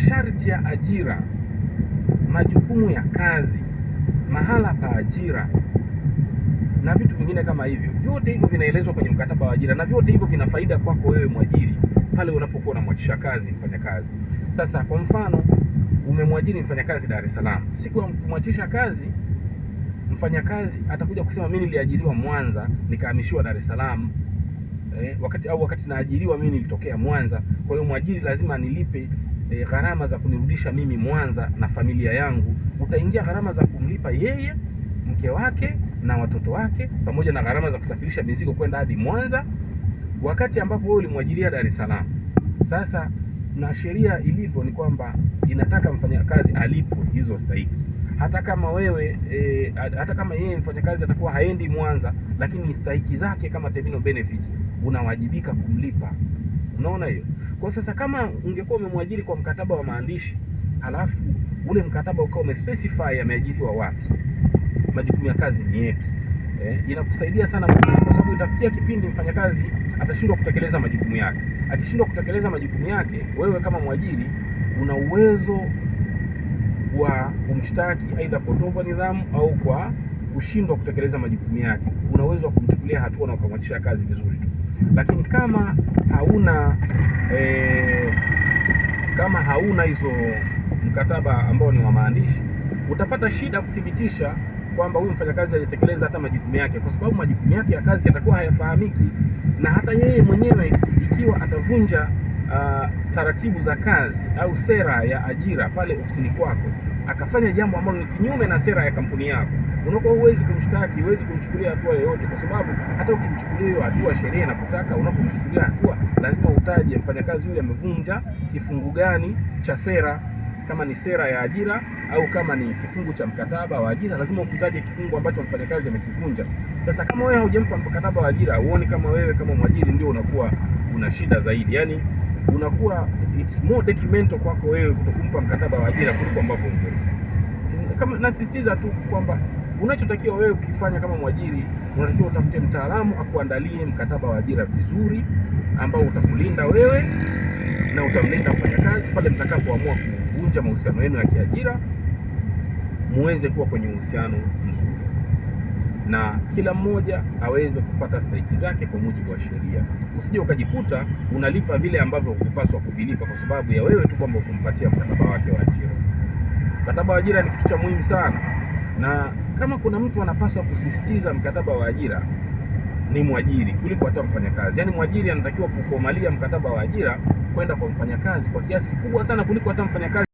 masharti ya ajira, majukumu ya kazi, mahala pa ajira na vitu vingine kama hivyo. Vyote hivyo vinaelezwa kwenye mkataba wa ajira, na vyote hivyo vina faida kwako wewe mwajiri pale unapokuwa unamwachisha kazi mfanyakazi. Sasa kwa mfano, umemwajiri mfanyakazi Dar es Salaam. Siku ya kumwachisha kazi mfanyakazi atakuja kusema mimi niliajiriwa Mwanza nikahamishiwa Dar es Salaam. Wakati naajiriwa mimi nilitokea Mwanza, kwa hiyo mwajiri lazima anilipe gharama za kunirudisha mimi Mwanza na familia yangu. Utaingia gharama za kumlipa yeye, mke wake na watoto wake, pamoja na gharama za kusafirisha mizigo kwenda hadi Mwanza, wakati ambapo wewe ulimwajiria Dar es Salaam. Sasa na sheria ilivyo ni kwamba inataka mfanyakazi alipwe hizo stahiki. Hata kama yeye mfanyakazi atakuwa haendi Mwanza, lakini stahiki zake kama terminal benefits unawajibika kumlipa. Unaona hiyo? Kwa sasa kama ungekuwa umemwajiri kwa mkataba wa maandishi, halafu ule mkataba ukawa umespecify ameajiriwa wapi, majukumu ya kazi ni yapi, inakusaidia sana, kwa sababu itafikia kipindi mfanyakazi atashindwa kutekeleza majukumu yake. Akishindwa kutekeleza majukumu yake, wewe kama mwajiri una uwezo wa kumshtaki aidha potovu nidhamu au kwa kushindwa kutekeleza majukumu yake. Una uwezo wa kumchukulia hatua na ukamwachisha kazi vizuri tu. Lakini kama hauna hizo mkataba ambao ni wa maandishi, utapata shida kuthibitisha kwamba huyu mfanyakazi hajatekeleza hata majukumu yake, kwa sababu majukumu yake ya kazi yatakuwa hayafahamiki. Na hata yeye mwenyewe ikiwa atavunja taratibu za kazi au sera ya ajira pale ofisini kwako, akafanya jambo ambalo ni kinyume na sera ya kampuni yako, unakuwa huwezi kumshtaki, huwezi kumchukulia hatua yoyote, kwa sababu hata ukimchukulia hiyo hatua, sheria inakutaka unapomchukulia hatua lazima utaje mfanyakazi yule amevunja kifungu gani cha sera. Kama ni sera ya ajira au kama ni kifungu cha mkataba wa ajira, lazima ukutaje kifungu ambacho mfanyakazi amekivunja. Sasa kama wewe hujampa mkataba wa ajira, uone kama wewe kama mwajiri ndio unakuwa una shida zaidi. Yaani unakuwa it's more detrimental kwako wewe kutokumpa mkataba wa ajira kuliko ambavyo ungeweza. Kama nasisitiza tu kwamba unachotakiwa wewe ukifanya kama mwajiri, unatakiwa utafute mtaalamu akuandalie mkataba wa ajira vizuri ambao utakulinda wewe na utamlinda mfanyakazi pale mtakapoamua kuvunja mahusiano yenu ya kiajira, muweze kuwa kwenye uhusiano mzuri na kila mmoja aweze kupata stahiki zake kwa mujibu wa sheria. Usije ukajikuta unalipa vile ambavyo hukupaswa kuvilipa kwa sababu ya wewe tu kwamba ukumpatia mkataba wake wa ajira. Mkataba wa ajira ni kitu cha muhimu sana, na kama kuna mtu anapaswa kusisitiza mkataba wa ajira ni mwajiri kuliko hata mfanyakazi. Yaani mwajiri anatakiwa kukomalia mkataba wa ajira kwenda kwa mfanyakazi kwa kiasi kikubwa sana kuliko hata mfanyakazi.